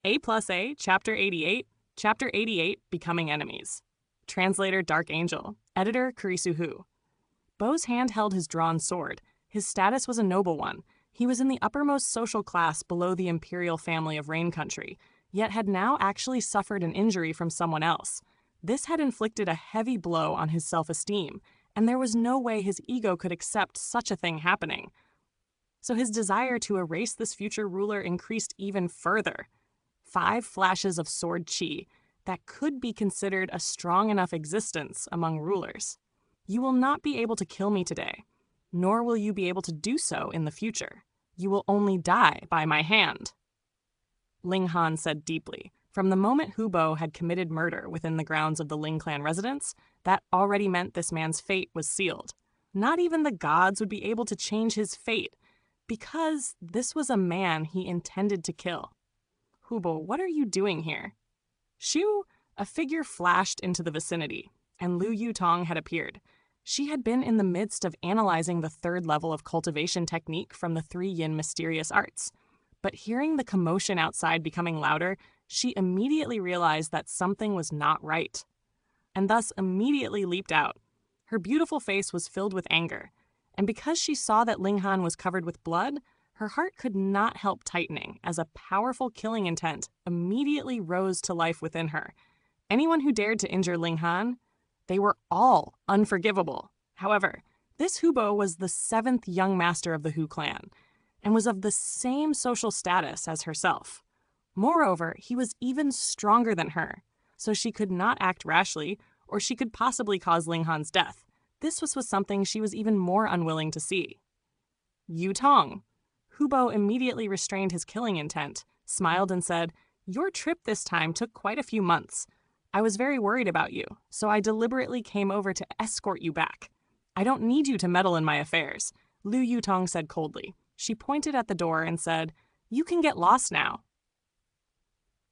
A+A, Chapter 88, Chapter 88, Becoming Enemies. Translator Dark Angel. Editor Kurisu Hu. Bo's hand held his drawn sword. His status was a noble one. He was in the uppermost social class below the imperial family of Rain Country, yet had now actually suffered an injury from someone else. This had inflicted a heavy blow on his self-esteem, and there was no way his ego could accept such a thing happening. So his desire to erase this future ruler increased even further. 5 flashes of sword chi that could be considered a strong enough existence among rulers. You will not be able to kill me today, nor will you be able to do so in the future. You will only die by my hand. Ling Han said deeply. From the moment Hu Bo had committed murder within the grounds of the Ling clan residence, that already meant this man's fate was sealed. Not even the gods would be able to change his fate, because this was a man he intended to kill. Hu Bo, what are you doing here? Shoo! A figure flashed into the vicinity, and Lu Yutong had appeared. She had been in the midst of analyzing the 3rd level of cultivation technique from the 3 Yin mysterious arts. But hearing the commotion outside becoming louder, she immediately realized that something was not right, and thus immediately leaped out. Her beautiful face was filled with anger, and because she saw that Ling Han was covered with blood, her heart could not help tightening as a powerful killing intent immediately rose to life within her. Anyone who dared to injure Ling Han, they were all unforgivable. However, this Hu Bo was the 7th young master of the Hu clan, and was of the same social status as herself. Moreover, he was even stronger than her, so she could not act rashly, or she could possibly cause Ling Han's death. This was something she was even more unwilling to see. Yutong. Hu Bo immediately restrained his killing intent, smiled and said, "Your trip this time took quite a few months. I was very worried about you, so I deliberately came over to escort you back. I don't need you to meddle in my affairs," Lu Yutong said coldly. She pointed at the door and said, "You can get lost now."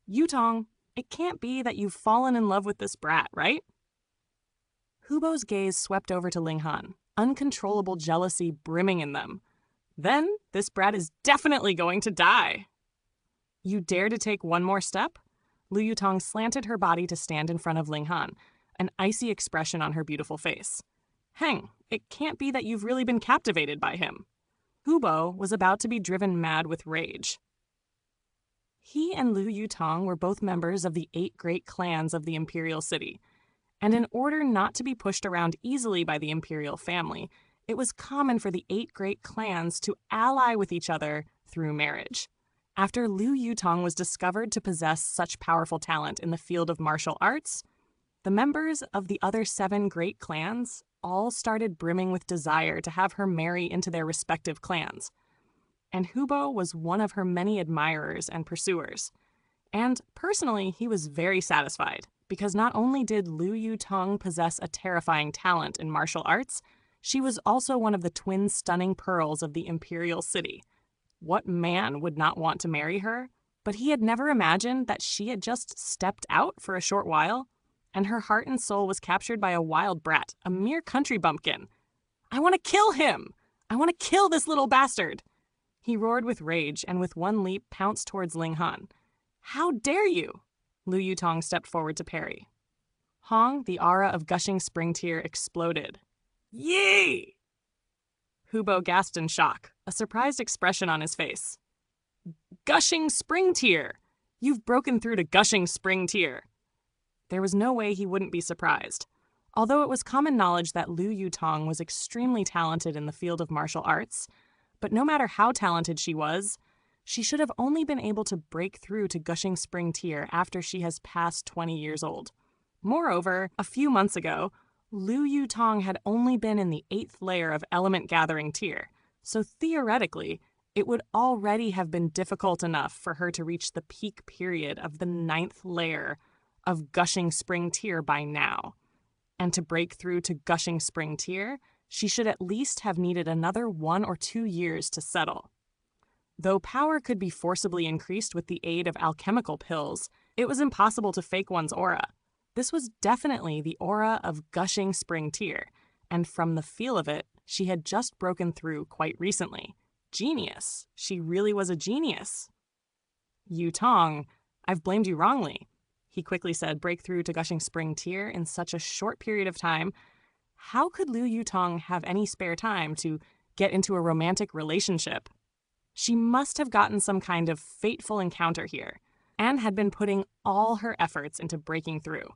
Yutong, it can't be that you've fallen in love with this brat, right? Hu Bo's gaze swept over to Ling Han, uncontrollable jealousy brimming in them. Then, this brat is definitely going to die. You dare to take one more step? Lu Yutong slanted her body to stand in front of Ling Han, an icy expression on her beautiful face. Heng, it can't be that you've really been captivated by him. Hu Bo was about to be driven mad with rage. He and Lu Yutong were both members of the 8 great clans of the imperial city, and in order not to be pushed around easily by the imperial family, it was common for the 8 great clans to ally with each other through marriage. After Lu Yutong was discovered to possess such powerful talent in the field of martial arts, the members of the other 7 great clans all started brimming with desire to have her marry into their respective clans. And Hu Bo was one of her many admirers and pursuers. And personally, he was very satisfied, because not only did Lu Yutong possess a terrifying talent in martial arts, she was also one of the twin stunning pearls of the imperial city. What man would not want to marry her? But he had never imagined that she had just stepped out for a short while, and her heart and soul was captured by a wild brat, a mere country bumpkin. "I want to kill him! I want to kill this little bastard!" He roared with rage and with one leap pounced towards Ling Han. "How dare you!" Lu Yutong stepped forward to parry. Hong, the aura of gushing spring tear, exploded. "Yee!" Hu Bo gasped in shock, a surprised expression on his face. "Gushing spring tear! You've broken through to gushing spring tear!" There was no way he wouldn't be surprised. Although it was common knowledge that Lu Yutong was extremely talented in the field of martial arts, but no matter how talented she was, she should have only been able to break through to gushing spring tear after she has passed 20 years old. Moreover, a few months ago, Lu Yutong had only been in the 8th layer of element gathering tier, so theoretically, it would already have been difficult enough for her to reach the peak period of the 9th layer of gushing spring tear by now. And to break through to gushing spring tear, she should at least have needed another 1 or 2 years to settle. Though power could be forcibly increased with the aid of alchemical pills, it was impossible to fake one's aura. This was definitely the aura of gushing spring tear, and from the feel of it, she had just broken through quite recently. Genius. She really was a genius. Yutong, I've blamed you wrongly," he quickly said, break through to gushing spring tear in such a short period of time. How could Liu Yutong have any spare time to get into a romantic relationship? She must have gotten some kind of fateful encounter here, and had been putting all her efforts into breaking through.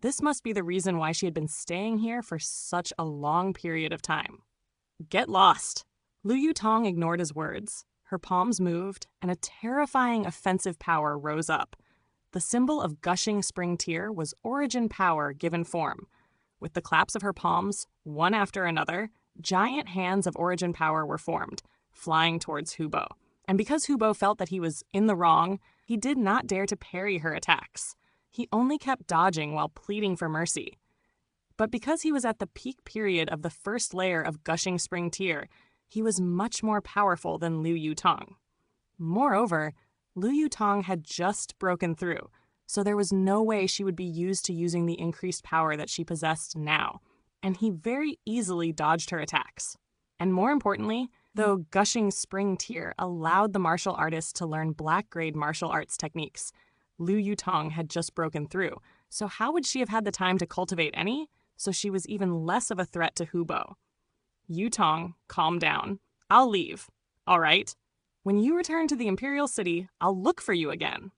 This must be the reason why she had been staying here for such a long period of time. Get lost! Liu Yutong ignored his words. Her palms moved, and a terrifying offensive power rose up. The symbol of gushing spring tear was origin power given form. With the claps of her palms, one after another, giant hands of origin power were formed, flying towards Hubo. And because Hubo felt that he was in the wrong, he did not dare to parry her attacks. He only kept dodging while pleading for mercy. But because he was at the peak period of the first layer of gushing spring tear, he was much more powerful than Liu Yutong. Moreover, Liu Yutong had just broken through, so there was no way she would be used to using the increased power that she possessed now, and he very easily dodged her attacks. And more importantly, though gushing spring tear allowed the martial artist to learn black-grade martial arts techniques, Liu Yutong had just broken through, so how would she have had the time to cultivate any? So she was even less of a threat to Hubo. Yutong, calm down. I'll leave. All right? When you return to the Imperial City, I'll look for you again.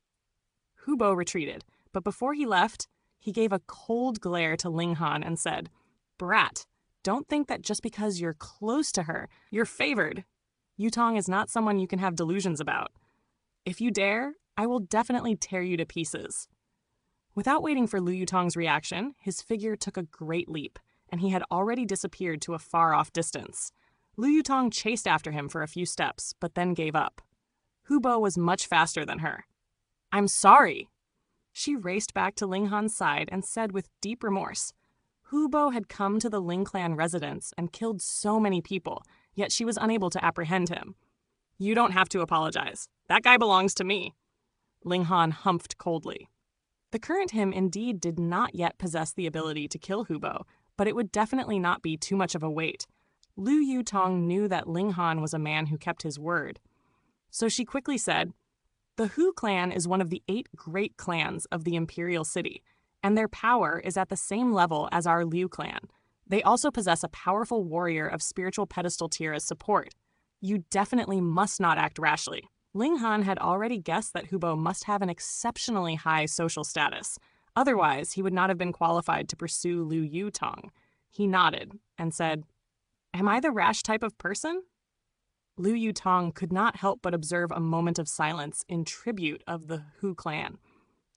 Hubo retreated, but before he left, he gave a cold glare to Linghan and said, "Brat, don't think that just because you're close to her, you're favored. Yutong is not someone you can have delusions about. If you dare, I will definitely tear you to pieces." Without waiting for Liu Yutong's reaction, his figure took a great leap, and he had already disappeared to a far-off distance. Liu Yutong chased after him for a few steps, but then gave up. Hubo was much faster than her. "I'm sorry." She raced back to Linghan's side and said with deep remorse, Hubo had come to the Ling clan residence and killed so many people, yet she was unable to apprehend him. "You don't have to apologize. That guy belongs to me." Linghan humphed coldly. The current him indeed did not yet possess the ability to kill Hubo, but it would definitely not be too much of a wait. Liu Yutong knew that Linghan was a man who kept his word. So she quickly said, "The Hu clan is one of the 8 great clans of the Imperial City, and their power is at the same level as our Liu clan. They also possess a powerful warrior of spiritual pedestal tier as support. You definitely must not act rashly." Linghan had already guessed that Hubo must have an exceptionally high social status. Otherwise, he would not have been qualified to pursue Liu Yutong. He nodded and said, "Am I the rash type of person?" Liu Yutong could not help but observe a moment of silence in tribute of the Hu clan.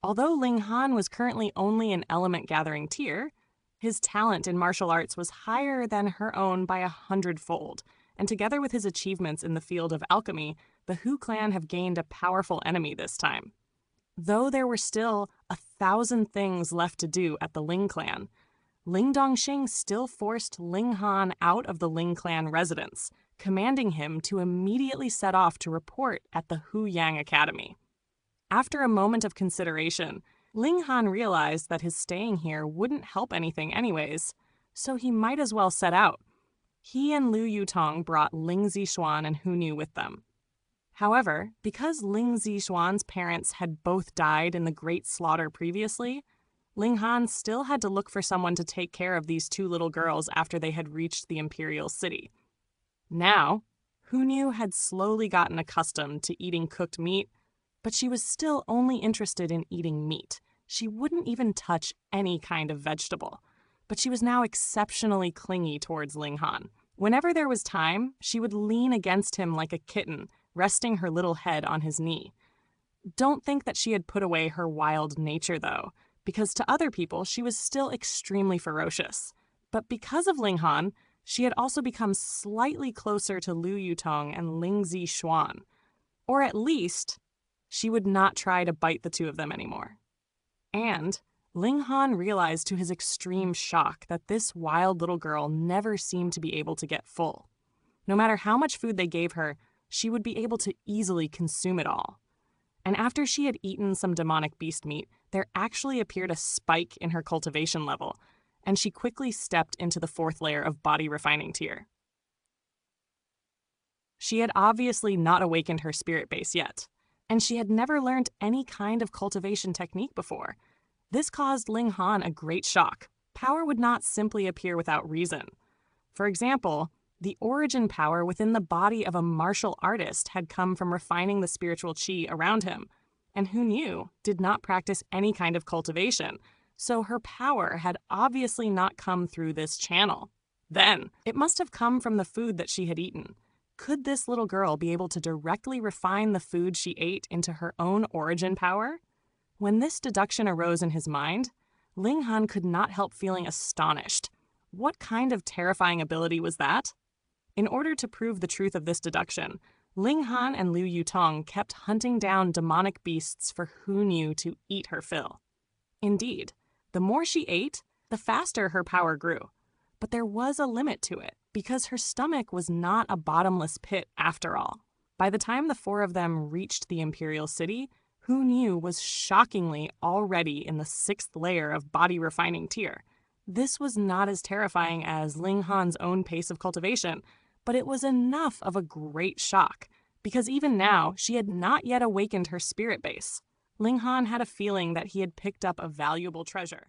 Although Linghan was currently only an element-gathering tier, his talent in martial arts was higher than her own by 100-fold, and together with his achievements in the field of alchemy, the Hu clan have gained a powerful enemy this time. Though there were still 1,000 things left to do at the Ling clan, Ling Dongxing still forced Linghan out of the Ling clan residence, commanding him to immediately set off to report at the Hu Yang Academy. After a moment of consideration, Linghan realized that his staying here wouldn't help anything anyways, so he might as well set out. He and Liu Yutong brought Ling Zixuan and Hu Nu with them. However, because Ling Zixuan's parents had both died in the Great Slaughter previously, Linghan still had to look for someone to take care of these 2 little girls after they had reached the Imperial City. Now, Hu Nu had slowly gotten accustomed to eating cooked meat, but she was still only interested in eating meat. She wouldn't even touch any kind of vegetable. But she was now exceptionally clingy towards Linghan. Whenever there was time, she would lean against him like a kitten, resting her little head on his knee. Don't think that she had put away her wild nature, though, because to other people she was still extremely ferocious. But because of Linghan, she had also become slightly closer to Liu Yutong and Ling Zixuan. Or at least, she would not try to bite the 2 of them anymore. And Linghan realized to his extreme shock that this wild little girl never seemed to be able to get full. No matter how much food they gave her, she would be able to easily consume it all. And after she had eaten some demonic beast meat, there actually appeared a spike in her cultivation level, and she quickly stepped into the 4th layer of body refining tier. She had obviously not awakened her spirit base yet. and she had never learned any kind of cultivation technique before. This caused Ling Han a great shock. Power would not simply appear without reason. For example, the origin power within the body of a martial artist had come from refining the spiritual qi around him, and who knew did not practice any kind of cultivation, so her power had obviously not come through this channel. Then, it must have come from the food that she had eaten. Could this little girl be able to directly refine the food she ate into her own origin power? When this deduction arose in his mind, Ling Han could not help feeling astonished. What kind of terrifying ability was that? In order to prove the truth of this deduction, Ling Han and Liu Yutong kept hunting down demonic beasts for who knew to eat her fill. Indeed, the more she ate, the faster her power grew. But there was a limit to it, because her stomach was not a bottomless pit after all. By the time the four of them reached the Imperial City, Hu Niu was shockingly already in the 6th layer of body refining tier. This was not as terrifying as Ling Han's own pace of cultivation, but it was enough of a great shock, because even now she had not yet awakened her spirit base. Ling Han had a feeling that he had picked up a valuable treasure.